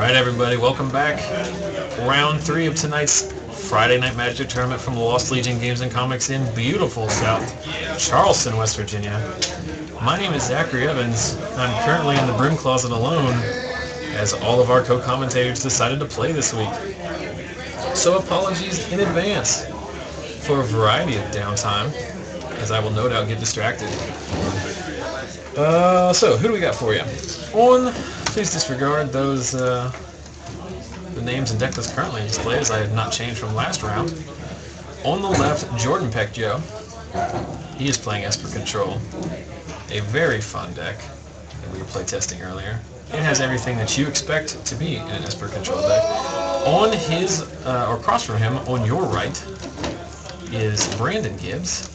Alright everybody, welcome back. Round 3 of tonight's Friday Night Magic Tournament from the Lost Legion Games and Comics in beautiful South Charleston, West Virginia. My name is Zachary Evans. I'm currently in the broom closet alone as all of our co-commentators decided to play this week. So apologies in advance for a variety of downtime, as I will no doubt get distracted. So who do we got for you? Please disregard those the names and deck lists currently in display, as I have not changed from last round. On the left, Jordan Pectyo. He is playing Esper Control, a very fun deck that we were playtesting earlier. It has everything that you expect to be in an Esper Control deck. On his, or across from him, on your right, is Brandon Gibbs,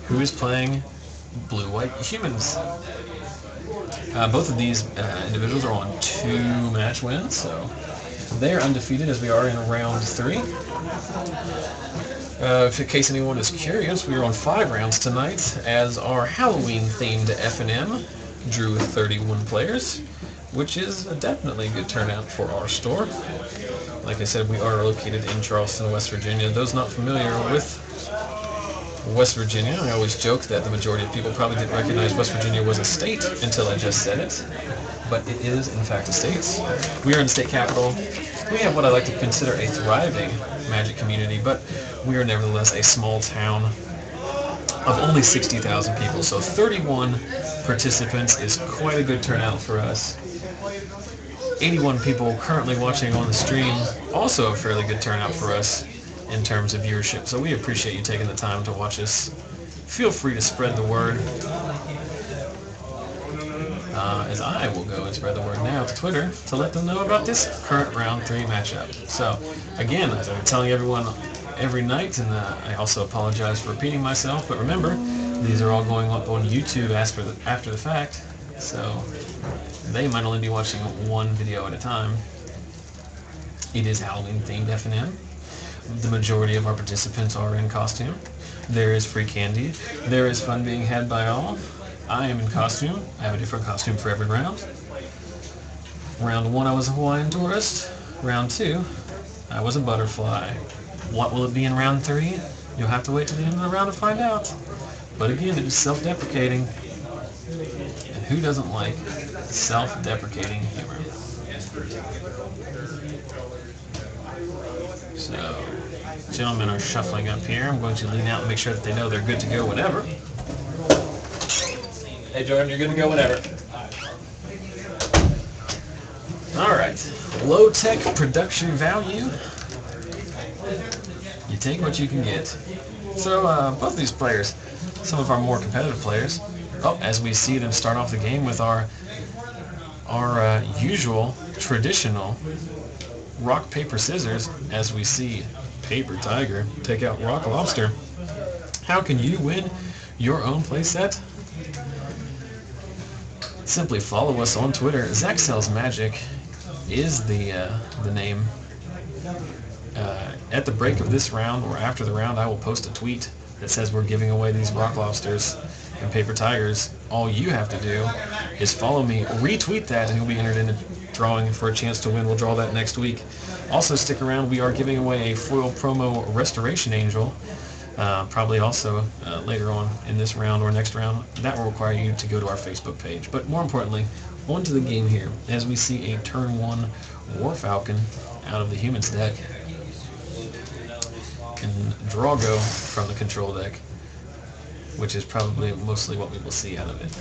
who is playing Blue-White Humans. Both of these individuals are on 2 match wins, so they are undefeated as we are in round 3. In case anyone is curious, we are on 5 rounds tonight, as our Halloween-themed FNM drew 31 players, which is definitely a good turnout for our store. Like I said, we are located in Charleston, West Virginia. Those not familiar with West Virginia, I always joke that the majority of people probably didn't recognize West Virginia was a state until I just said it, but it is in fact a state. We are in the state capital. We have what I like to consider a thriving Magic community, but we are nevertheless a small town of only 60,000 people, so 31 participants is quite a good turnout for us. 81 people currently watching on the stream, also a fairly good turnout for us in terms of viewership, so we appreciate you taking the time to watch us. Feel free to spread the word, as I will go and spread the word now to Twitter to let them know about this current round 3 matchup. So again, as I'm telling everyone every night, and I also apologize for repeating myself, but remember, these are all going up on YouTube after the fact, so they might only be watching one video at a time. It is Halloween themed FNM. The majority of our participants are in costume. There is free candy. There is fun being had by all. I am in costume. I have a different costume for every round. Round 1, I was a Hawaiian tourist. Round 2, I was a butterfly. What will it be in round 3? You'll have to wait till the end of the round to find out. But again, it is self-deprecating. And who doesn't like self-deprecating humor? So, gentlemen are shuffling up here. I'm going to lean out and make sure that they know they're good to go whenever. Hey Jordan, you're good to go whenever. Alright, low-tech production value. You take what you can get. So, both of these players, some of our more competitive players, as we see them start off the game with our usual, traditional rock, paper, scissors, as we see Paper Tiger take out Rock Lobster. How can you win your own playset? Simply follow us on Twitter. Zach Sells Magic is the name. At the break of this round, or after the round, I will post a tweet that says we're giving away these Rock Lobsters and Paper Tigers. All you have to do is follow me, retweet that, and you'll be entered in a drawing for a chance to win. We'll draw that next week. Also stick around. We are giving away a foil promo Restoration Angel, probably also later on in this round or next round. That will require you to go to our Facebook page. But more importantly, on to the game here, as we see a turn 1 War Falcon out of the Humans deck, and Drago from the control deck, which is probably mostly what we will see out of it.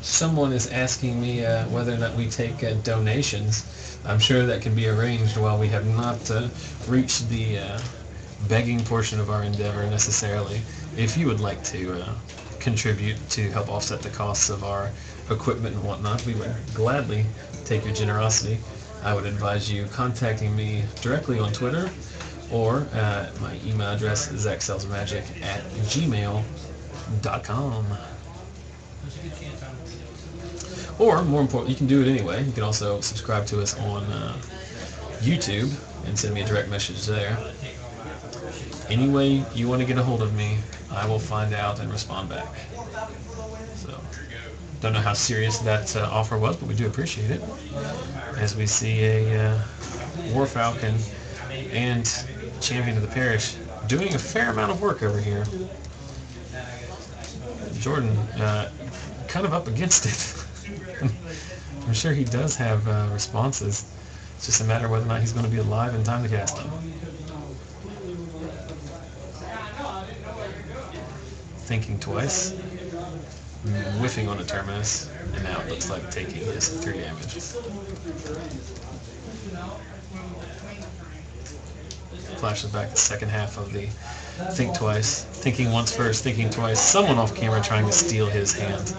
Someone is asking me whether or not we take donations. I'm sure that can be arranged while we have not reached the begging portion of our endeavor necessarily. If you would like to contribute to help offset the costs of our equipment and whatnot, we would gladly take your generosity. I would advise you contacting me directly on Twitter, or my email address is zacksellsmagic@gmail.com. Or, more important, you can do it anyway. You can also subscribe to us on YouTube and send me a direct message there. Any way you want to get a hold of me, I will find out and respond back. So, don't know how serious that offer was, but we do appreciate it. As we see a War Falcon and Champion of the Parish doing a fair amount of work over here. Jordan kind of up against it. I'm sure he does have responses. It's just a matter of whether or not he's going to be alive in time to cast them. Thinking twice, whiffing on a terminus, and now it looks like taking his 3 damage. Flashes back the second half of the think twice, thinking once first, thinking twice. Someone off camera trying to steal his hand.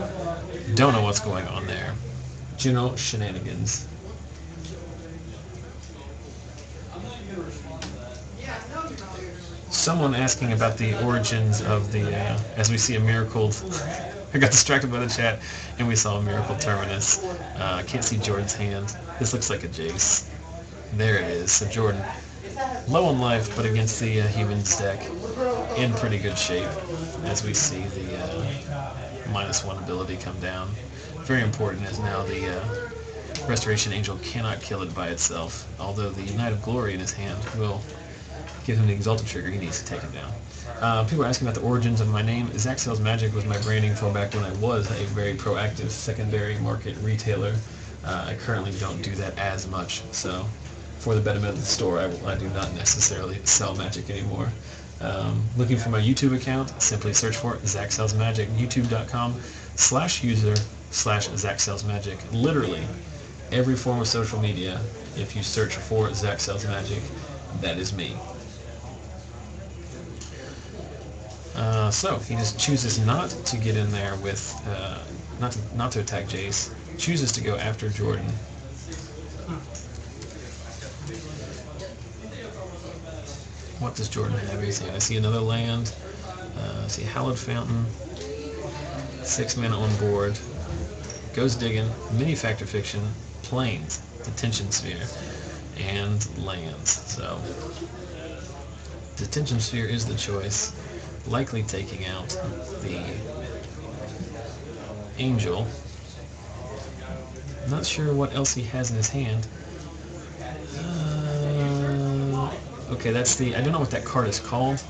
Don't know what's going on there. General shenanigans. Someone asking about the origins of the, as we see a miracle. I got distracted by the chat, and we saw a miracle terminus. I can't see Jordan's hand. This looks like a Jace. There it is. So Jordan, low on life, but against the humans deck, in pretty good shape, as we see the -1 ability come down. Very important, as now the Restoration Angel cannot kill it by itself, although the Knight of Glory in his hand will give him the Exalted trigger. He needs to take it down. People are asking about the origins of my name. Zack Sells Magic was my branding for back when I was a very proactive secondary market retailer. I currently don't do that as much, so for the betterment of the store, I do not necessarily sell magic anymore. Looking for my YouTube account, simply search for Zack Sells Magic, youtube.com/user/Zack Sells Magic. Literally every form of social media, if you search for Zack Sells Magic, that is me. So he just chooses not to get in there with, not to attack Jace. Chooses to go after Jordan. What does Jordan have in his hand? I see another land. I see Hallowed Fountain. 6 mana on board. Goes digging. Mini Factor Fiction. Plains. Detention Sphere. And lands. So Detention Sphere is the choice. Likely taking out the Angel. Not sure what else he has in his hand. Okay, that's the... I don't know what that card is called.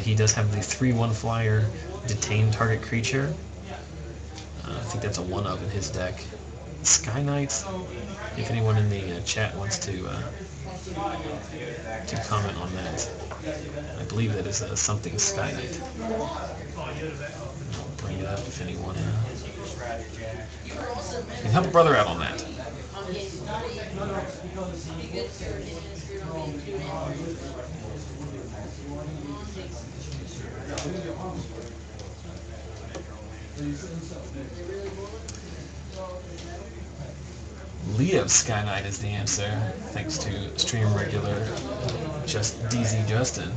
He does have the 3/1 flyer, Detain Target Creature. I think that's a 1-of in his deck. Sky Knight, if anyone in the chat wants to comment on that. I believe that is something Sky Knight. I'll bring it up if anyone can help a brother out on that. Leo Sky Knight is the answer, thanks to stream regular just DZ Justin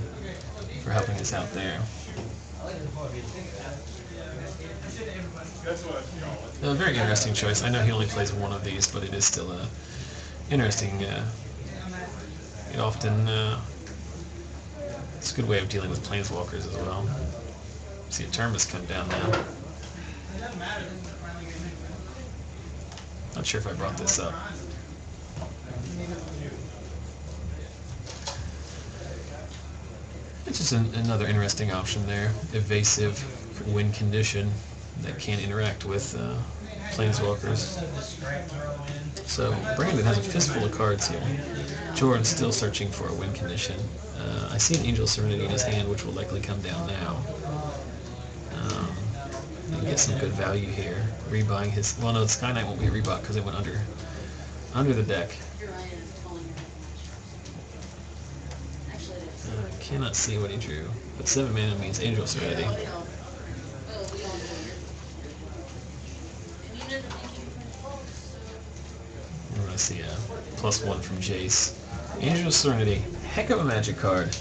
for helping us out there. A very interesting choice. I know he only plays one of these, but it is still a interesting. It often it's a good way of dealing with planeswalkers as well. See a Terminus come down now. Not sure if I brought this up. It's just another interesting option there. Evasive win condition that can't interact with planeswalkers. So Brandon has a fistful of cards here. Jordan's still searching for a win condition. I see an Angel Serenity in his hand, which will likely come down now. And get some good value here. Rebuying his... Well, no, the Sky Knight won't be a rebought because it went under the deck. I cannot see what he drew, but 7 mana means Angel Serenity. We're going to see a +1 from Jace. Angel Serenity, heck of a magic card.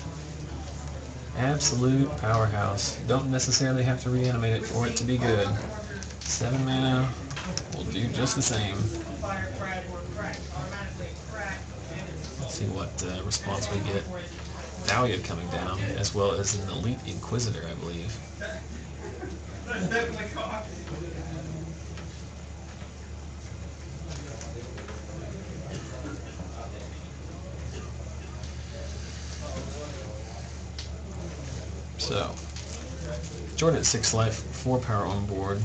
Absolute powerhouse. Don't necessarily have to reanimate it for it to be good. 7 mana will do just the same. Let's see what response we get. Thalia coming down, as well as an Elite Inquisitor, I believe. So, Jordan at 6 life, 4 power on board.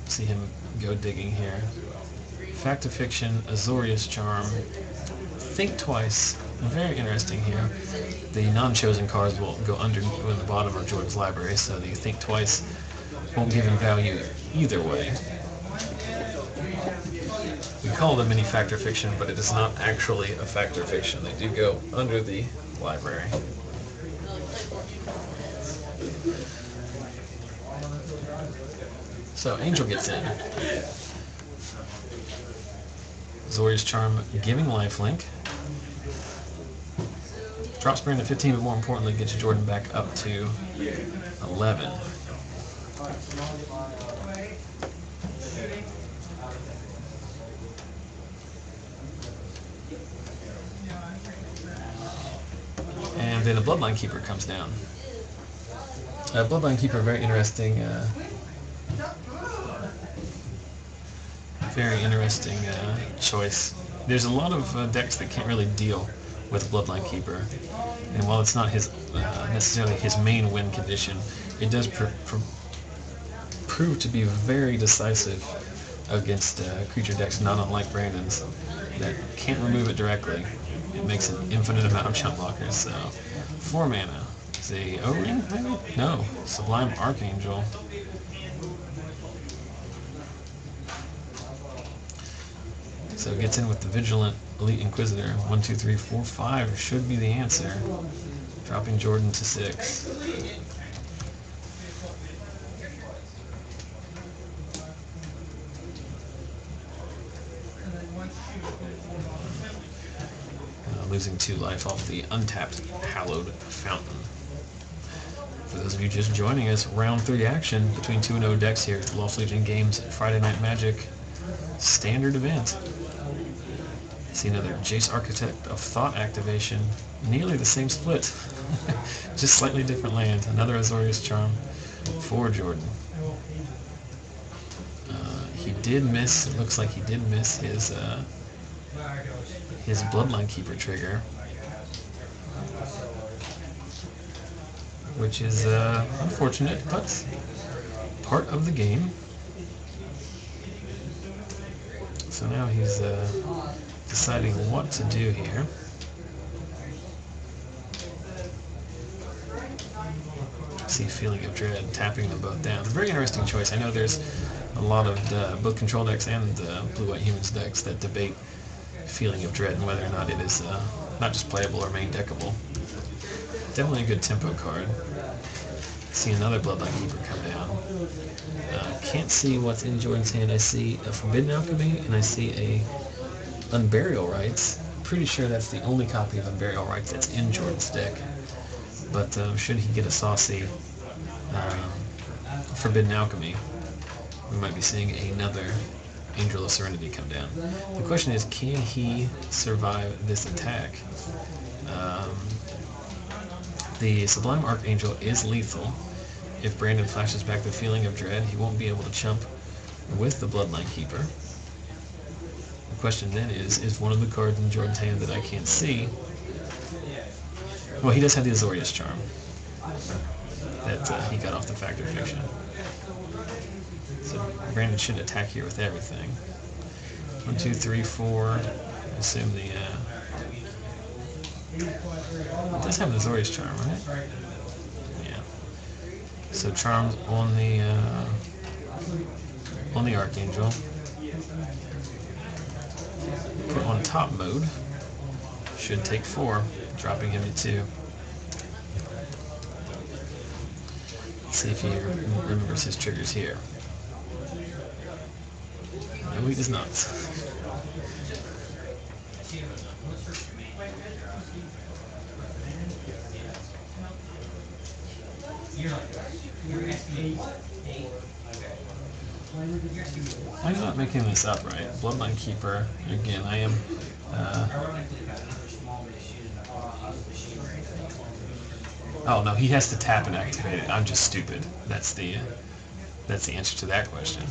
See him go digging here. Fact of Fiction, Azorius Charm, Think Twice. Very interesting here. The non-chosen cards will go under in the bottom of Jordan's library, so the Think Twice won't give him value either way. We call them mini Fact or Fiction, but it is not actually a Fact or Fiction. They do go under the library. So Angel gets in. Azorius Charm giving lifelink. Drops Brandon to 15, but more importantly gets Jordan back up to 11. And then a Bloodline Keeper comes down. Bloodline Keeper, very interesting choice. There's a lot of decks that can't really deal with Bloodline Keeper, and while it's not his necessarily his main win condition, it does prove to be very decisive against creature decks not unlike Brandon's that can't remove it directly. It makes an infinite amount of chump blockers. So 4 mana. Is it a O-Ring, maybe? No. Sublime Archangel. So it gets in with the Vigilant Elite Inquisitor. 1, 2, 3, 4, 5 should be the answer. Dropping Jordan to 6. Losing 2 life off the untapped Hallowed Fountain. For those of you just joining us, round 3 action between 2-0 decks here at Lost Legion Games Friday Night Magic standard event. See another Jace Architect of Thought activation. Nearly the same split. Just slightly different land. Another Azorius Charm for Jordan. He did miss, it looks like he did miss his Bloodline Keeper trigger, which is unfortunate, but part of the game. So now he's deciding what to do here. See Feeling of Dread, tapping them both down. Very interesting choice. I know there's a lot of both control decks and Blue-White Humans decks that debate Feeling of Dread and whether or not it is not just playable or main deckable. Definitely a good tempo card. See another Bloodline Keeper come down. Can't see what's in Jordan's hand. I see a Forbidden Alchemy and I see a Unburial Rites. Pretty sure that's the only copy of Unburial Rites that's in Jordan's deck. But should he get a saucy Forbidden Alchemy, we might be seeing another Angel of Serenity come down. The question is, can he survive this attack? The Sublime Archangel is lethal. If Brandon flashes back the Feeling of Dread, he won't be able to chump with the Bloodline Keeper. The question then is one of the cards in Jordan's hand that I can't see? Well, he does have the Azorius Charm that he got off the Fact or Fiction. So Brandon should attack here with everything. 1, 2, 3, 4. I assume the it does have the Azorius Charm, right? Yeah. So Charms on the Archangel. Put on top mode. Should take 4, dropping him to 2. Let's see if he remembers his triggers here. No, he does not. I'm not making this up, right? Bloodline Keeper. Again, I am Oh no, he has to tap and activate it. I'm just stupid. That's the answer to that question.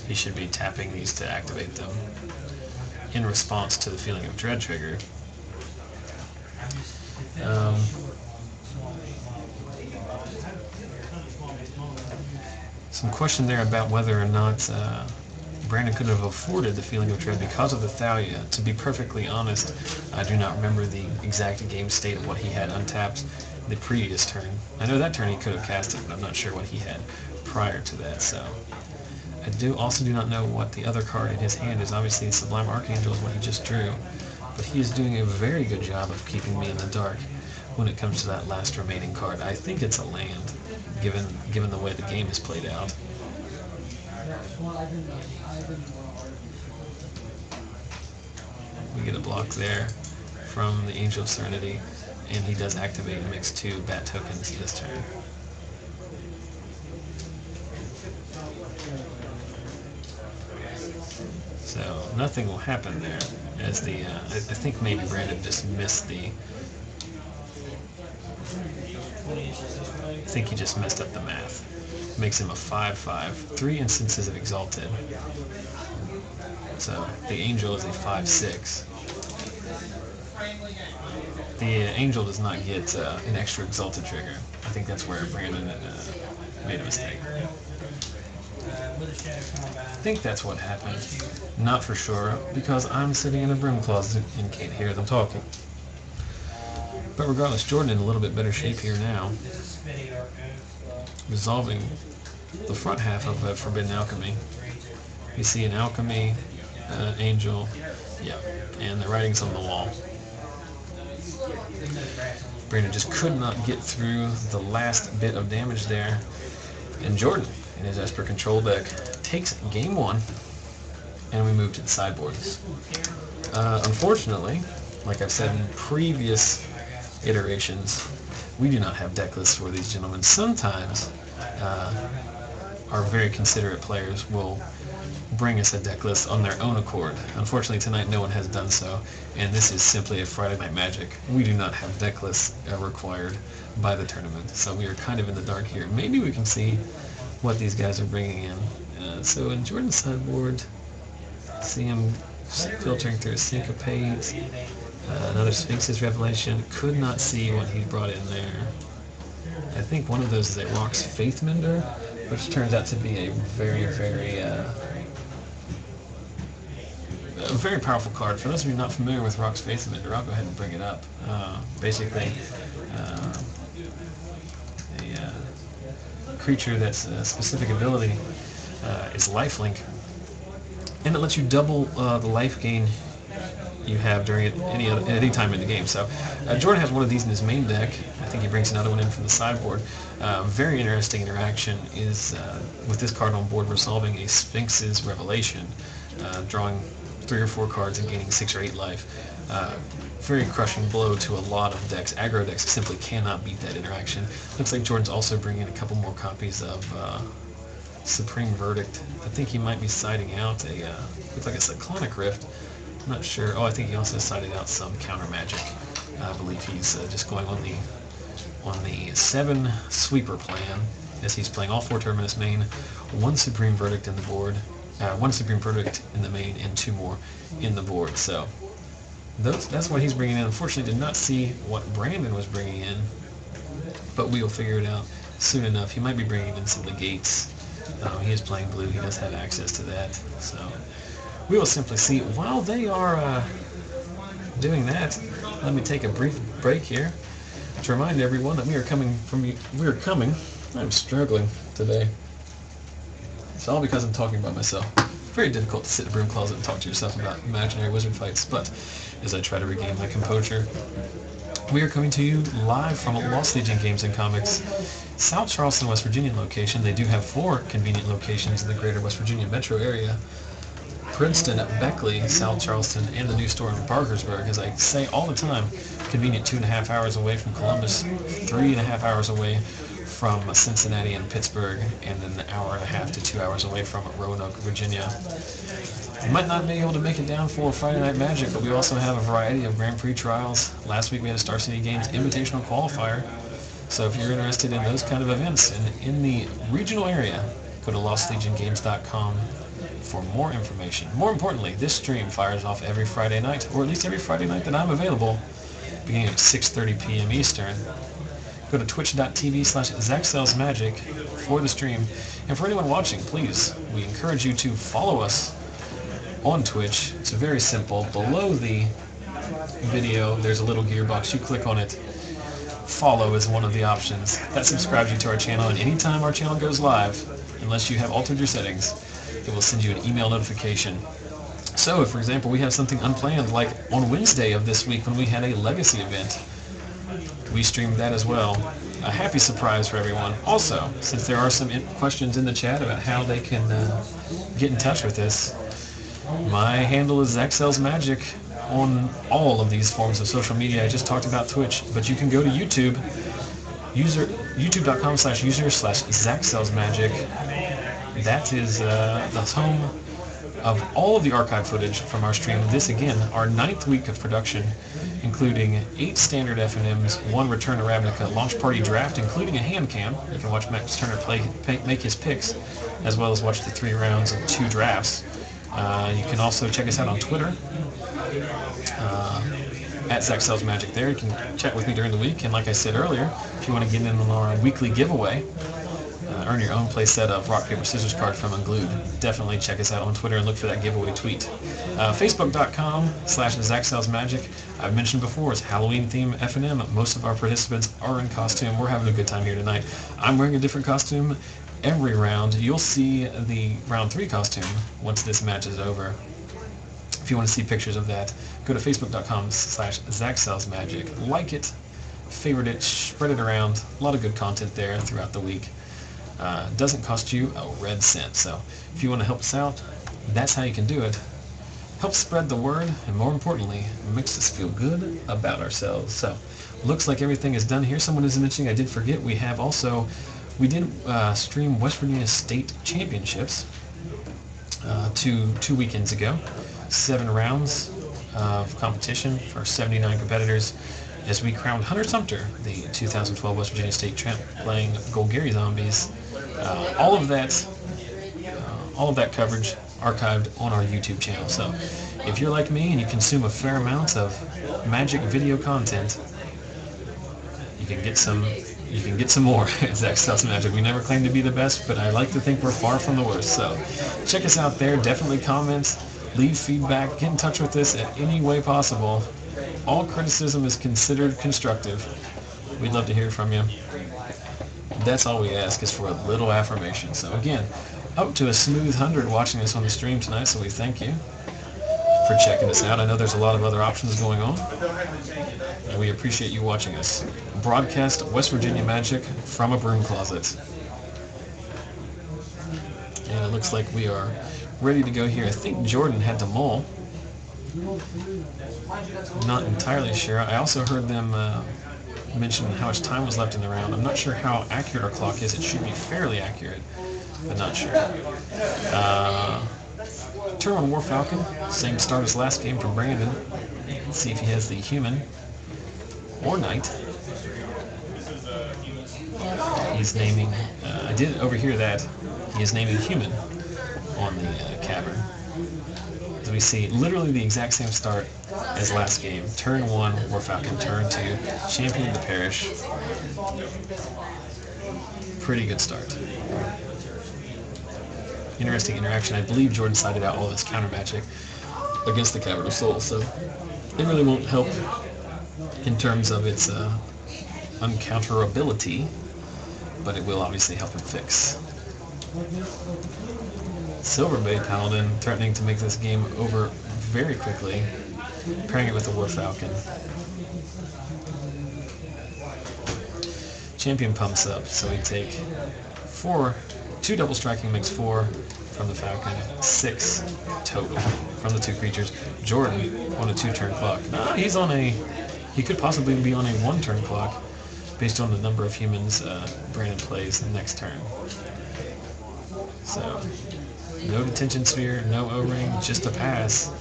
He should be tapping these to activate them in response to the Feeling of Dread trigger. Some question there about whether or not Brandon could have afforded the Feeling of Dread because of the Thalia. To be perfectly honest, I do not remember the exact game state of what he had untapped the previous turn. I know that turn he could have cast it, but I'm not sure what he had prior to that, so... I also do not know what the other card in his hand is. Obviously, Sublime Archangel is what he just drew, but he is doing a very good job of keeping me in the dark when it comes to that last remaining card. I think it's a land, given the way the game is played out. We get a block there from the Angel of Serenity, and he does activate and mix 2 bat tokens this turn. So nothing will happen there, as the I think maybe Brandon just missed the... I think he just messed up the math. Makes him a 5/5. 3 instances of Exalted. So the Angel is a 5/6. The Angel does not get an extra Exalted trigger. I think that's where Brandon made a mistake. I think that's what happened. Not for sure, because I'm sitting in a broom closet and can't hear them talking. But regardless, Jordan in a little bit better shape here now. Resolving the front half of Forbidden Alchemy. You see an Alchemy, Angel, yeah, and the writing's on the wall. Brandon just could not get through the last bit of damage there. And Jordan, in his Esper control deck, takes game 1, and we move to the sideboards. Unfortunately, like I've said in previous iterations, we do not have deck lists for these gentlemen. Sometimes our very considerate players will bring us a deck list on their own accord. Unfortunately, tonight no one has done so, and this is simply a Friday Night Magic. We do not have deck lists required by the tournament, so we are kind of in the dark here. Maybe we can see what these guys are bringing in. So in Jordan's sideboard, see him filtering through Syncopate, another Sphinx's Revelation. Could not see what he brought in there. I think one of those is a Rock's Faithmender, which turns out to be a very, very powerful card. For those of you not familiar with Rock's Faithmender, I'll go ahead and bring it up. Basically, a creature that's a specific ability is lifelink, and it lets you double the life gain you have during any time in the game. So Jordan has one of these in his main deck. I think he brings another one in from the sideboard. Very interesting interaction is with this card on board, resolving a Sphinx's Revelation, drawing 3 or 4 cards and gaining 6 or 8 life. Very crushing blow to a lot of decks. Aggro decks simply cannot beat that interaction. Looks like Jordan's also bringing in a couple more copies of Supreme Verdict. I think he might be siding out a, looks like a Cyclonic Rift. I'm not sure. Oh, I think he also sided out some counter magic. I believe he's just going on the 7 sweeper plan, as he's playing all 4 Terminus main, 1 Supreme Verdict in the board, 1 Supreme Verdict in the main, and 2 more in the board. So that's what he's bringing in. Unfortunately, did not see what Brandon was bringing in, but we will figure it out soon enough. He might be bringing in some negates. He is playing blue. He does have access to that. So we will simply see. While they are doing that, let me take a brief break here to remind everyone that we are coming. I'm struggling today. It's all because I'm talking about myself. Very difficult to sit in a broom closet and talk to yourself about imaginary wizard fights, but as I try to regain my composure, we are coming to you live from Lost Legion Games and Comics, South Charleston, West Virginia location. They do have 4 convenient locations in the greater West Virginia metro area: Princeton, Beckley, South Charleston, and the new store in Parkersburg. As I say all the time, convenient 2.5 hours away from Columbus, 3.5 hours away from Cincinnati and Pittsburgh, and an hour and a half to 2 hours away from Roanoke, Virginia. You might not be able to make it down for Friday Night Magic, but we also have a variety of Grand Prix trials. Last week we had a Star City Games Invitational Qualifier. So if you're interested in those kind of events and in the regional area, go to LostLegionGames.com for more information. More importantly, this stream fires off every Friday night, or at least every Friday night that I'm available, beginning at 6:30 p.m. Eastern. Go to twitch.tv/ZachSellsMagic for the stream. And for anyone watching, please, we encourage you to follow us on Twitch. It's very simple. Below the video, there's a little gearbox. You click on it. Follow is one of the options. That subscribes you to our channel, and anytime our channel goes live, unless you have altered your settings, it will send you an email notification. So if, for example, we have something unplanned, like on Wednesday of this week when we had a Legacy event, we streamed that as well. A happy surprise for everyone. Also, since there are some questions in the chat about how they can get in touch with us, my handle is ZachSellsMagic on all of these forms of social media. I just talked about Twitch, but you can go to YouTube, youtube.com/user/ZachSellsMagic. That is the home of all of the archive footage from our stream. This, again, our 9th week of production, including 8 standard FNMs, 1 Return to Ravnica launch party draft, including a hand cam. You can watch Max Turner make his picks, as well as watch the 3 rounds and 2 drafts. You can also check us out on Twitter, at ZachSellsMagic there. You can chat with me during the week, and like I said earlier, if you want to get in on our weekly giveaway, earn your own play set of rock, paper, scissors card from Unglued, definitely check us out on Twitter and look for that giveaway tweet. Facebook.com/ZachSellsMagic. I've mentioned before, it's Halloween theme FNM. Most of our participants are in costume. We're having a good time here tonight. I'm wearing a different costume every round. You'll see the round 3 costume once this match is over. If you want to see pictures of that, go to Facebook.com/ZachSellsMagic. Like it, favorite it, spread it around. A lot of good content there throughout the week. Doesn't cost you a red cent. So if you want to help us out, that's how you can do it. Help spread the word, and more importantly, it makes us feel good about ourselves. So looks like everything is done here. Someone is mentioning, I did forget, we did stream West Virginia State Championships 2 weekends ago. 7 rounds of competition for 79 competitors as we crowned Hunter Sumter, the 2012 West Virginia State champ, playing Golgari Zombies. All of that coverage archived on our YouTube channel. So if you're like me and you consume a fair amount of Magic video content, you can get some more at ZachSellsMagic. We never claim to be the best, but I like to think we're far from the worst. So check us out there. Definitely comment, leave feedback, get in touch with us in any way possible. All criticism is considered constructive. We'd love to hear from you. That's all we ask, is for a little affirmation. So again, up to a smooth 100 watching us on the stream tonight, so we thank you for checking us out. I know there's a lot of other options going on, and we appreciate you watching us. Broadcast West Virginia Magic from a broom closet. And it looks like we are ready to go here. I think Jordan had to mull. Not entirely sure. I also heard them mention how much time was left in the round. I'm not sure how accurate our clock is. It should be fairly accurate, but not sure. Turn 1 War Falcon. Same start as last game from Brandon. Let's see if he has the human or knight. He's naming, I did overhear that, he is naming human on the cavern. As we see, literally the exact same start as last game. Turn 1, War Falcon. Turn 2, Champion of the Parish. Pretty good start. Interesting interaction. I believe Jordan sided out all of his counter magic against the Cavern of Souls, so it really won't help in terms of its uncounterability, but it will obviously help him fix. Silver Bay Paladin threatening to make this game over very quickly, pairing it with the War Falcon. Champion pumps up, so we take 2 double striking makes 4 from the Falcon, 6 total from the 2 creatures. Jordan on a 2-turn clock. He could possibly be on a 1-turn clock based on the number of humans Brandon plays the next turn. So No detention sphere, no O-ring, just a pass.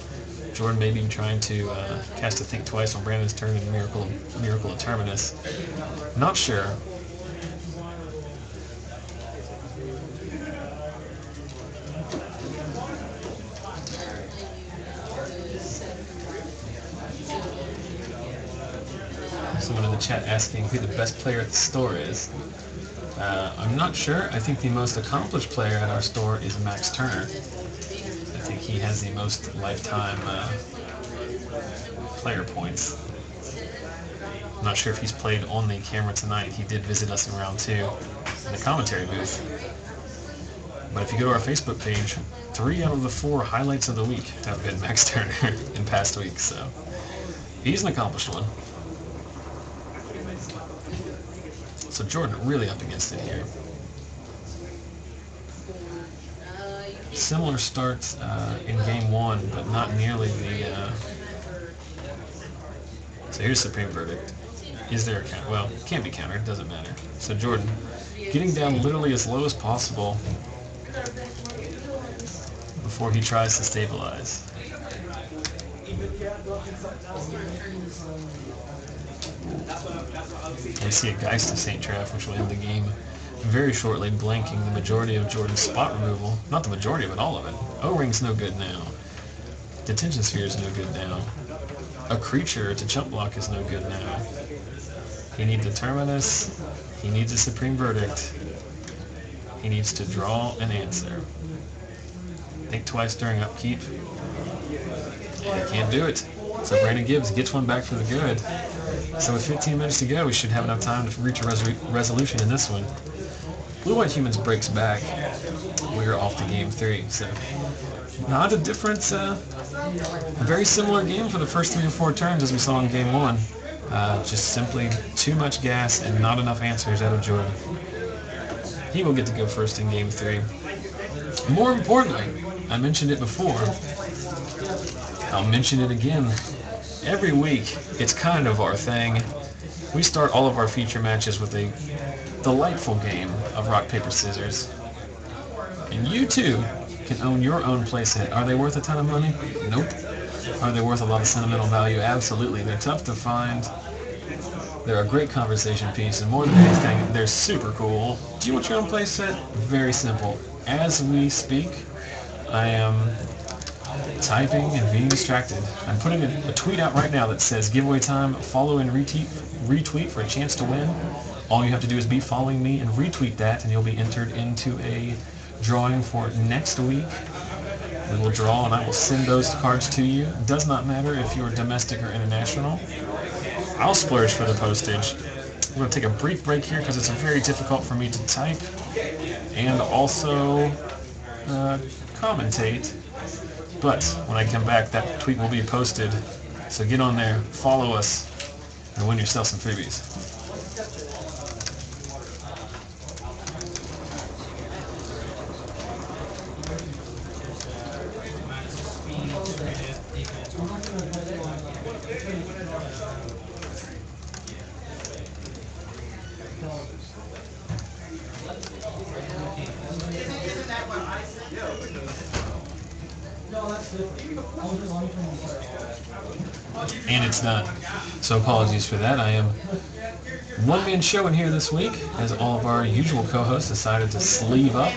Jordan may be trying to cast a think twice on Brandon's turn in Miracle of Terminus. Not sure. Someone in the chat asking who the best player at the store is. I'm not sure. I think the most accomplished player at our store is Max Turner. I think he has the most lifetime player points. I'm not sure if he's played on the camera tonight. He did visit us in round 2 in the commentary booth. But if you go to our Facebook page, 3 out of the 4 highlights of the week have been Max Turner in past weeks. So he's an accomplished one. So Jordan really up against it here. Similar start in game 1, but not nearly the... So here's Supreme Verdict. Is there a counter? Well, it can't be countered, doesn't matter. So Jordan, getting down literally as low as possible before he tries to stabilize. We see a Geist of St. Traff, which will end the game very shortly, blanking the majority of Jordan's spot removal. Not the majority of it, all of it. O-Ring's no good now. Detention Sphere is no good now. A creature to chump block is no good now. He needs a Terminus. He needs a Supreme Verdict. He needs to draw an answer. Think twice during upkeep. And he can't do it. So Brandon Gibbs gets one back for the good. So with 15 minutes to go, we should have enough time to reach a resolution in this one. Blue-White Humans breaks back. We're off to game 3. So not a difference. A very similar game for the first 3 or 4 turns as we saw in game 1. Just simply too much gas and not enough answers out of Jordan. He will get to go first in game 3. More importantly, I mentioned it before. I'll mention it again. Every week, it's kind of our thing. We start all of our feature matches with a delightful game of rock, paper, scissors. And you too can own your own playset. Are they worth a ton of money? Nope. Are they worth a lot of sentimental value? Absolutely. They're tough to find. They're a great conversation piece, and more than anything, they're super cool. Do you want your own playset? Very simple. As we speak, I am typing and being distracted. I'm putting a tweet out right now that says giveaway time, follow and retweet for a chance to win. All you have to do is be following me and retweet that, and you'll be entered into a drawing for next week. We will draw, and I will send those cards to you. It does not matter if you're domestic or international. I'll splurge for the postage. I'm going to take a brief break here because it's very difficult for me to type and also commentate. But when I come back, that tweet will be posted. So get on there, follow us, and win yourself some freebies. And it's not. So apologies for that. I am one-man show in here this week as all of our usual co-hosts decided to sleeve up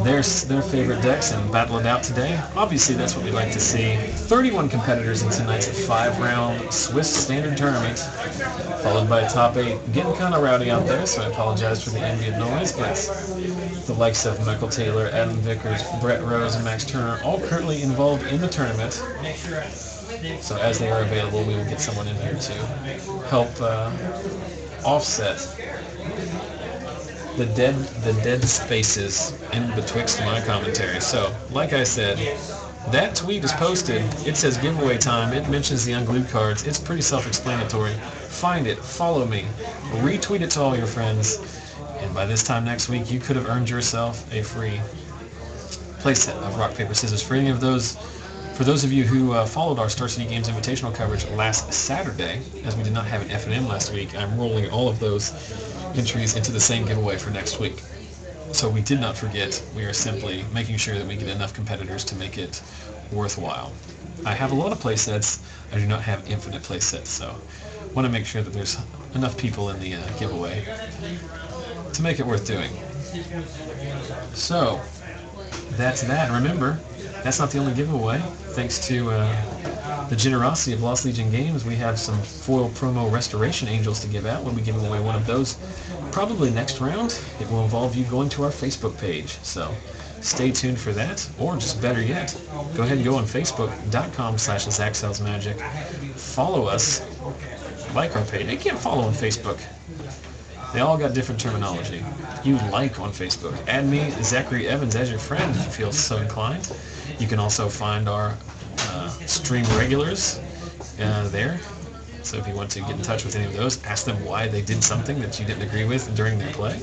their favorite decks and battle it out today. Obviously, that's what we like to see. 31 competitors in tonight's 5-round Swiss Standard Tournament, followed by a top 8. Getting kind of rowdy out there, so I apologize for the ambient noise, but the likes of Michael Taylor, Adam Vickers, Brett Rose, and Max Turner all currently involved in the tournament. So as they are available, we will get someone in here to help offset the dead spaces in betwixt my commentary. So, like I said, that tweet is posted. It says giveaway time. It mentions the unglued cards. It's pretty self-explanatory. Find it, follow me, retweet it to all your friends, and by this time next week, you could have earned yourself a free playset of rock, paper, scissors. For any of those, for those of you who followed our Star City Games Invitational coverage last Saturday, as we did not have an FNM last week, I'm rolling all of those entries into the same giveaway for next week. So we did not forget. We are simply making sure that we get enough competitors to make it worthwhile. I have a lot of play sets. I do not have infinite play sets, so I want to make sure that there's enough people in the giveaway to make it worth doing. So that's that. Remember, that's not the only giveaway. Thanks to the generosity of Lost Legion Games, we have some foil promo Restoration Angels to give out. We'll be giving away one of those probably next round. It will involve you going to our Facebook page, so stay tuned for that. Or just better yet, go ahead and go on Facebook.com/ZachSellsMagic. Follow us, like our page. You can't follow on Facebook. They all got different terminology. You like on Facebook. Add me, Zachary Evans, as your friend if you feel so inclined. You can also find our stream regulars there. So if you want to get in touch with any of those, ask them why they did something that you didn't agree with during their play.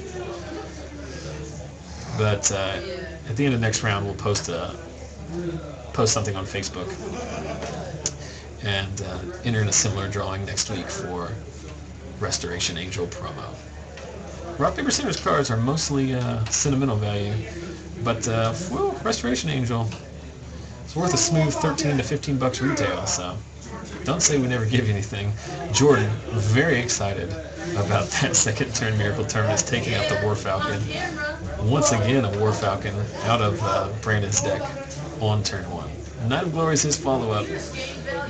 But at the end of next round, we'll post something on Facebook and enter in a similar drawing next week for Restoration Angel promo. Rock, Paper, Scissors cards are mostly sentimental value, but well, Restoration Angel is worth a smooth $13 to $15 retail, so don't say we never give you anything. Jordan, very excited about that second turn Miracle Terminus taking out the War Falcon. Once again, a War Falcon out of Brandon's deck on turn 1. Night of Glory is his follow-up.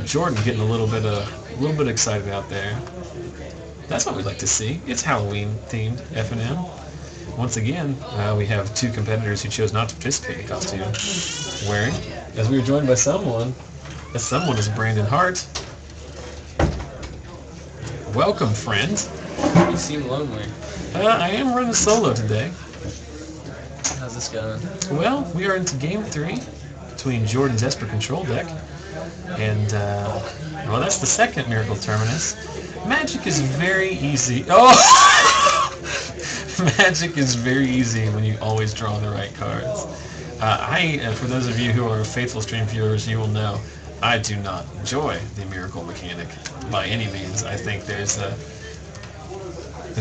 Jordan getting a little bit excited out there. That's what we like to see. It's Halloween-themed FNM. Once again, we have two competitors who chose not to participate in costume wearing, as we were joined by someone. That someone is Brandon Hart. Welcome, friend. You seem lonely. I am running solo today. How's this going? Well, we are into Game 3 between Jordan's Esper Control deck and, well, that's the second Miracle Terminus. Magic is very easy. Oh! Magic is very easy when you always draw the right cards. For those of you who are faithful stream viewers, you will know I do not enjoy the Miracle mechanic by any means. I think there's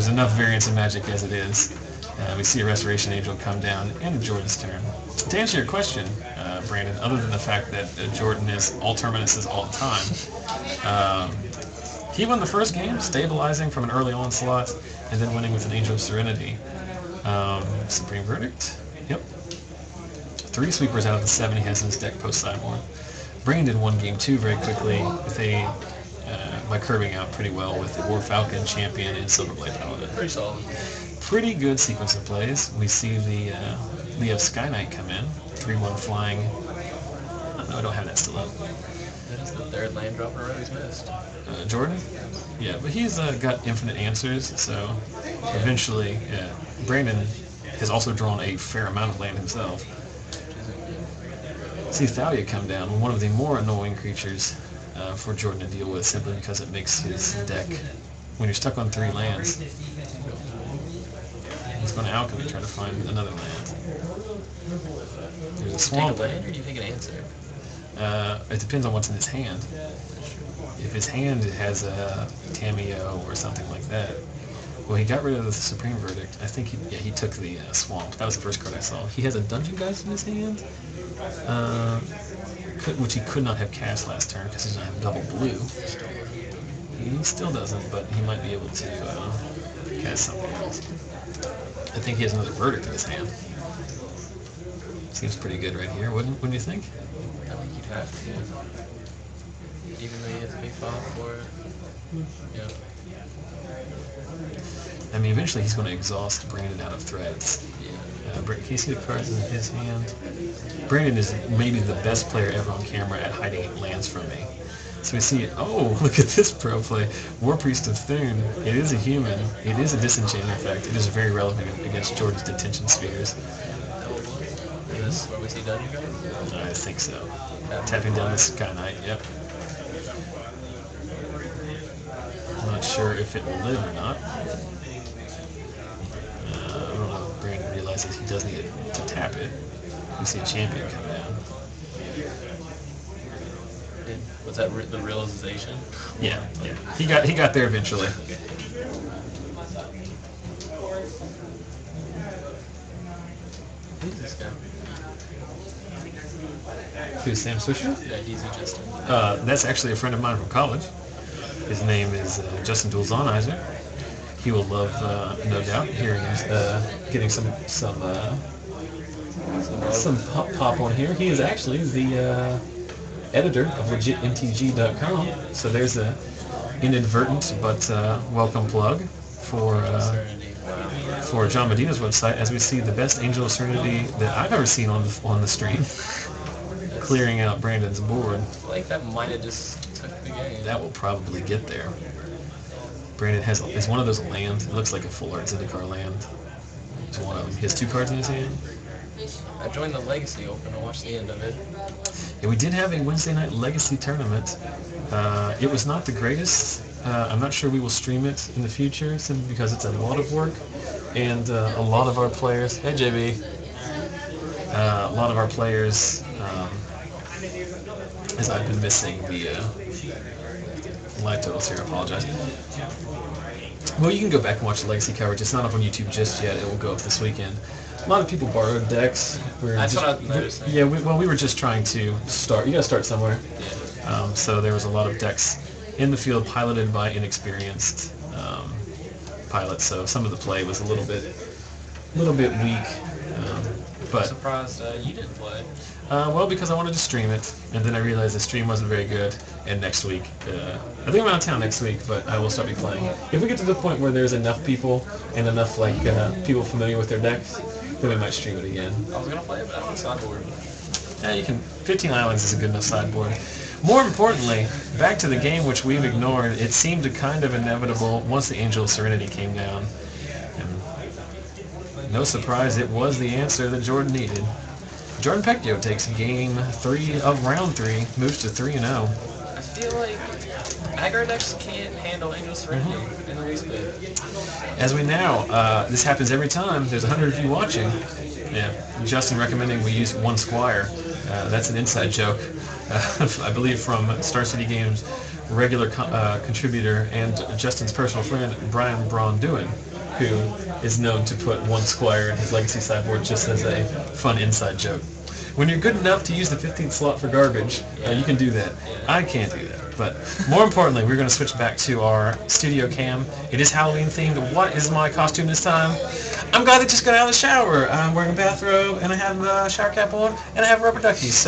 enough variance in Magic as it is. We see a Restoration Angel come down in Jordan's turn. To answer your question, Brandon, other than the fact that Jordan is all Terminuses all the time, he won the first game, stabilizing from an early onslaught, and then winning with an Angel of Serenity. Supreme Verdict? Yep. 3 sweepers out of the 7 he has in his deck post-Sideboard. Brandon won Game 2 very quickly with by curbing out pretty well with the War Falcon, Champion, and Silverblade Paladin. Pretty solid. Pretty good sequence of plays. We see the Leo Sky Knight come in, 3/1 flying. No, I don't have that still up. That is the third land drop in a row he's missed. Jordan? Yeah, but he's got infinite answers, so eventually Brandon has also drawn a fair amount of land himself. See Thalia come down, one of the more annoying creatures for Jordan to deal with, simply because it makes his deck, when you're stuck on 3 lands, he's going to alchemy, try to find another land. There's a swamp. Do you take a land or do you take an answer? It depends on what's in his hand. If his hand has a Tamiyo or something like that, well, he got rid of the Supreme Verdict. I think he took the Swamp. That was the first card I saw. He has a Dungeon Geist in his hand, which he could not have cast last turn because he doesn't have double blue. He still doesn't, but he might be able to cast something else. I think he has another Verdict in his hand. Seems pretty good right here, wouldn't you think? I think you'd have to. Even though you have to pay 5 for it. Yeah. I mean, eventually he's going to exhaust Brandon out of threads. Yeah. Can you see the cards in his hand? Brandon is maybe the best player ever on camera at hiding lands from me. So we see, oh, look at this pro play. War Priest of Thune. It is a human. It is a disenchantment effect. It is very relevant against Jordan's detention spheres. Is this where we see Dungeon Geist? I think so. Tapping down the Sky Knight, yep. I'm not sure if it will live or not. I don't know if Brandon realizes he does need to tap it. We see a Champion come down. Was that the realization? Yeah. He got there eventually. Who's this guy? Who's Sam Swisher? Yeah, he's a Justin. That's actually a friend of mine from college. His name is Justin Dulzonizer. He will love, no doubt, hearing getting some pop on here. He is actually the editor of legitmtg.com. So there's a inadvertent but welcome plug for John Medina's website, as we see the best Angel of Serenity that I've ever seen on the stream, clearing out Brandon's board. I feel like that might have just took the game. That will probably get there. Brandon is one of those land. It looks like a full art Zendikar land. It's one of them. He has 2 cards in his hand. I joined the Legacy Open and watched the end of it. Yeah, we did have a Wednesday night Legacy tournament. It was not the greatest. I'm not sure we will stream it in the future, simply because it's a lot of work, and a lot of our players. Hey, JB. A lot of our players, as I've been missing the live totals here. I apologize. Well, you can go back and watch the Legacy coverage. It's not up on YouTube just yet. It will go up this weekend. A lot of people borrowed decks. That's what I was noticing. Yeah, we were just trying to start. You got to start somewhere. Yeah. So there was a lot of decks in the field piloted by inexperienced pilots. So some of the play was a little bit weak. I'm surprised you didn't play. Well, because I wanted to stream it, and then I realized the stream wasn't very good. And next week, I think I'm out of town next week, but I will start be playing. If we get to the point where there's enough people and enough people familiar with their decks, then we might stream it again. I was gonna play it, but I don't sideboard. Yeah, you can. 15 Islands is a good enough sideboard. More importantly, back to the game which we've ignored. It seemed kind of inevitable once the Angel of Serenity came down. And no surprise, it was the answer that Jordan needed. Jordan Pectyo takes game 3 of round 3, moves to 3-0. I feel like aggro decks can't handle Angel of Serenity in the least bit. As we now, this happens every time. There's 100 of you watching. Yeah, Justin recommending we use 1 Squire. That's an inside joke. I believe from Star City Games regular contributor and Justin's personal friend, Brian Braun-Duin, who is known to put 1 Squire in his Legacy sideboard just as a fun inside joke. When you're good enough to use the 15th slot for garbage, you can do that. I can't do that. But more importantly, we're going to switch back to our studio cam. It is Halloween themed. What is my costume this time? I'm a guy that just got out of the shower. I'm wearing a bathrobe, and I have a shower cap on, and I have rubber duckies.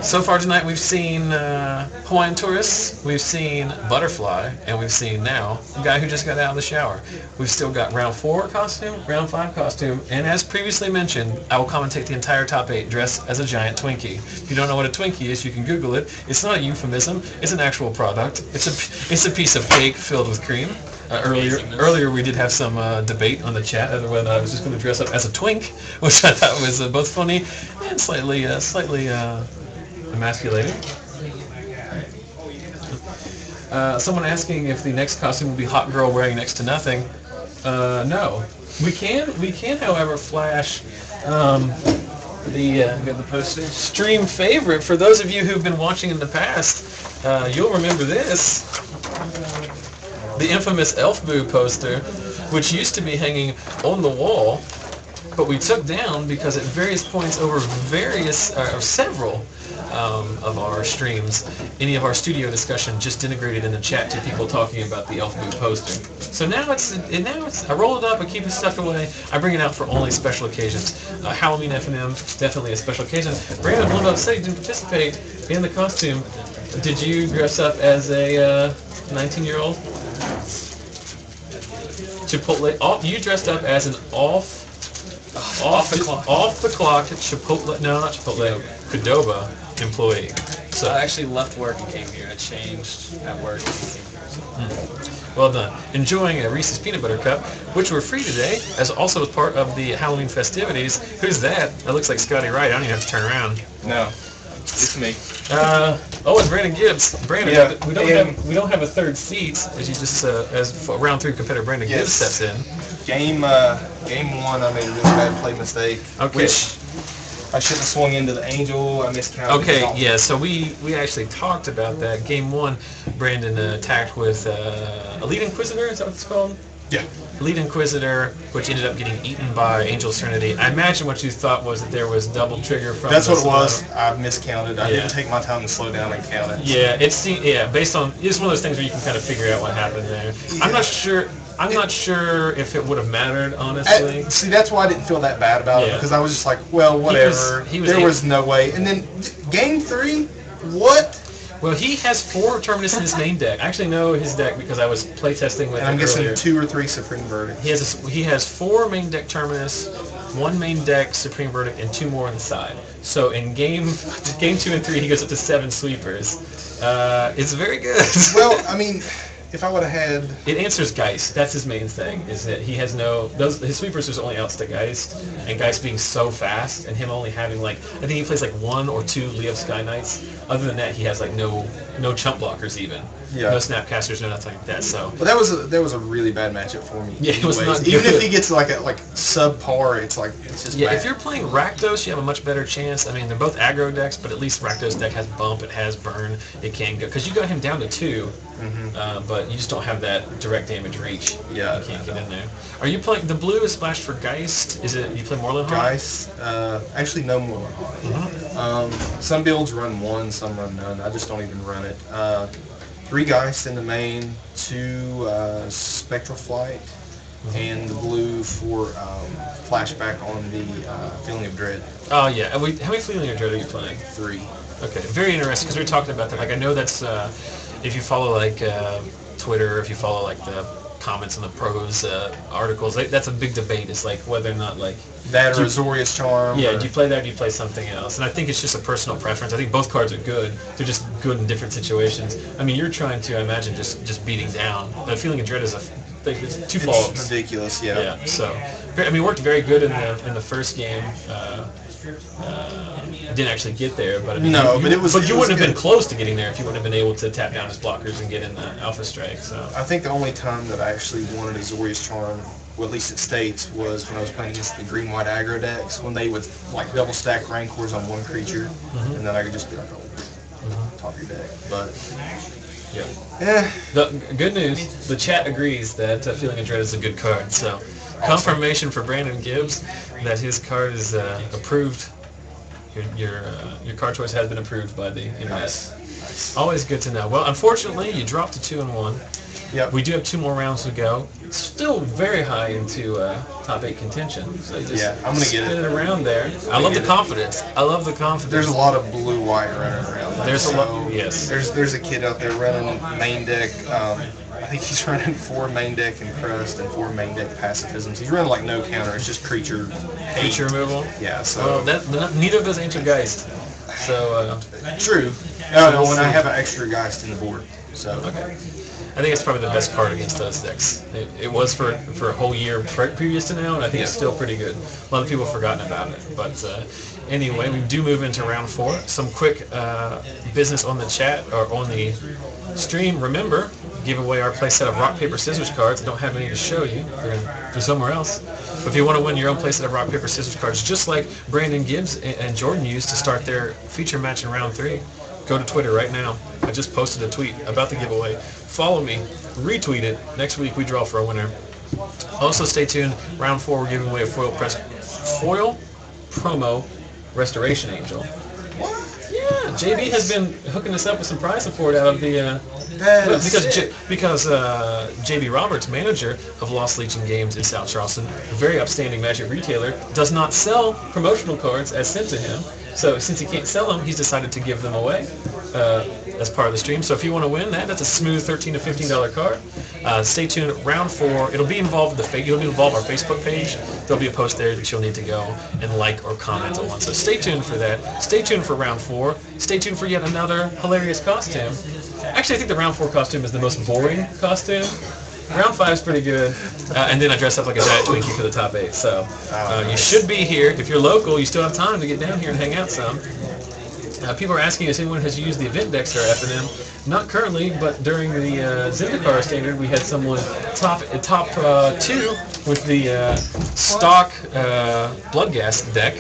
So far tonight we've seen Hawaiian Tourists, we've seen Butterfly, and we've seen now a guy who just got out of the shower. We've still got round 4 costume, round 5 costume, and as previously mentioned, I will commentate the entire top 8 dressed as a giant Twinkie. If you don't know what a Twinkie is, you can Google it. It's not a euphemism, it's an actual product. It's a piece of cake filled with cream. Earlier we did have some debate on the chat as to whether I was just going to dress up as a twink, which I thought was both funny and slightly emasculating. Someone asking if the next costume will be hot girl wearing next to nothing. No, we can, however, flash the postage stream favorite. For those of you who've been watching in the past, you'll remember this. The infamous Elf Boo poster, which used to be hanging on the wall, but we took down because at various points over several of our streams, any of our studio discussion just integrated in the chat to people talking about the Elf Boo poster. So now I roll it up, I keep it stuck away, I bring it out for only special occasions. Halloween FNM, definitely a special occasion. Brandon, Blue Up said you didn't participate in the costume. Did you dress up as a 19-year-old? Chipotle. Oh, you dressed up as an off the clock Chipotle. No, not Chipotle. Qdoba employee. So I actually left work and came here. I changed at work and came here. Well done. Enjoying a Reese's Peanut Butter Cup, which were free today, as also as part of the Halloween festivities. Who's that? That looks like Scotty Wright. I don't even have to turn around. No, it's me. It's Brandon Gibbs. Brandon, Yeah, we don't have a third seat, as you just as round 3 competitor Brandon Gibbs steps in. Game 1, I made a really bad play mistake. Okay. Which I should have swung into the Angel. I miscounted. Okay, yeah, so we actually talked about that. Game 1, Brandon attacked with Elite Inquisitor, is that what it's called? Yeah. Elite Inquisitor, which ended up getting eaten by Angel's Trinity. I imagine what you thought was that there was double trigger from. That's the what it was. Sublime. I miscounted. I didn't take my time to slow down and count it. Yeah, based on it's one of those things where you can kind of figure out what happened there. Yeah. I'm not sure if it would have mattered, honestly. See, that's why I didn't feel that bad about it, because I was just like, well, whatever. There was no way. And then game 3, what? Well, he has 4 Terminus in his main deck. I actually know his deck because I was playtesting with him. And I'm guessing earlier. 2 or 3 Supreme Verdicts. He has 4 main deck Terminus, 1 main deck Supreme Verdict, and 2 more on the side. So in game 2 and 3, he goes up to 7 sweepers. It's very good. Well, I mean, if I would have had... It answers Geist. That's his main thing, is that he has his sweepers is only outs to Geist, and Geist being so fast, and him only having, like, I think he plays, like, 1 or 2 Leo Sky Knights. Other than that, he has, like, no chump blockers, even. Yeah. No Snapcasters, no nothing like that, so... But that was a really bad matchup for me. Yeah, it was not Even good. if he gets, like subpar, it's just Yeah, bad. if you're playing Rakdos, you have a much better chance. I mean, they're both aggro decks, but at least Rakdos' deck has bump, it has burn, it can go... Because you got him down to 2, but you just don't have that direct damage reach. Yeah. You can't get in there. Are you playing... The blue is splashed for Geist. Is it... You play Morlin Hawk? Geist, actually no more. Some builds run 1, some run none. I just don't even run it. 3 Geist in the main, 2 Spectral Flight, and the blue for flashback on the Feeling of Dread. Oh, yeah. How many Feeling of Dread are you playing? 3. Okay, very interesting, because we were talking about that. Like, I know that's... if you follow, like, Twitter, if you follow, like, the comments on the pros articles, that's a big debate. It's like whether or not, like... That or Azorius Charm. Yeah, do you play that or do you play something else? And I think it's just a personal preference. I think both cards are good. They're just good in different situations. I mean, you're trying to, I imagine, just beating down. The Feeling of Dread is it's 2 faults. It's ridiculous, yeah. Yeah, so... I mean, it worked very good in the first game. Didn't actually get there, but I mean, But you wouldn't have been close to getting there if you wouldn't have been able to tap down his blockers and get in the Alpha Strike. So I think the only time that I actually wanted Azorius Charm, well, at least it states, was when I was playing against the green-white aggro decks, when they would like double stack Rancors on 1 creature, and then I could just be like, top of your deck. But yeah. The good news, the chat agrees that Feeling of Dread is a good card. So confirmation for Brandon Gibbs that his card is approved. Your card choice has been approved by the internet. Nice. Always good to know. Well, unfortunately, you dropped to 2-1. Yep. We do have 2 more rounds to go. Still very high into top 8 contention. So just I'm gonna get it around there. I love the confidence. I love the confidence. There's a lot of blue-white running around. There's a lot. Yes. There's a kid out there running main deck. I think he's running 4 main deck Encrust and 4 main deck Pacifisms. He's running like no counter. It's just creature removal. Yeah. So neither of those Ancient Geist. So true. No, when I have an extra Geist in the board. So okay. I think it's probably the best card against those decks. It was for a whole year previous to now, and I think it's still pretty good. A lot of people have forgotten about it. But anyway, we do move into round 4. Some quick business on the chat, or on the stream. Remember, give away our play set of rock, paper, scissors cards. I don't have any to show you. They're somewhere else. But if you want to win your own play set of rock, paper, scissors cards, just like Brandon Gibbs and Jordan used to start their feature match in round 3, go to Twitter right now. I just posted a tweet about the giveaway. Follow me, retweet it. Next week we draw for a winner. Also stay tuned. Round 4 we're giving away a foil promo Restoration Angel. Yeah, JB has been hooking us up with some prize support out of the because JB Roberts, manager of Lost Legion Games in South Charleston, a very upstanding Magic retailer, does not sell promotional cards as sent to him. So since he can't sell them, he's decided to give them away as part of the stream. So if you want to win that's a smooth $13 to $15 card. Stay tuned. Round 4. It'll be involved with it'll involve our Facebook page. There'll be a post there that you'll need to go and like or comment on. So stay tuned for that. Stay tuned for round 4. Stay tuned for yet another hilarious costume. Actually, I think the round 4 costume is the most boring costume. Round 5 is pretty good, and then I dress up like a giant Twinkie for the top 8. So you should be here. If you're local, you still have time to get down here and hang out some. People are asking if anyone has used the event decks at FNM. Not currently, but during the Zendikar standard, we had someone top 2 with the stock Bloodghast deck.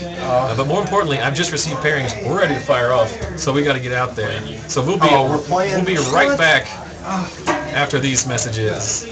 But more importantly, I've just received pairings. We're ready to fire off, so we got to get out there. So we'll be right back after these messages.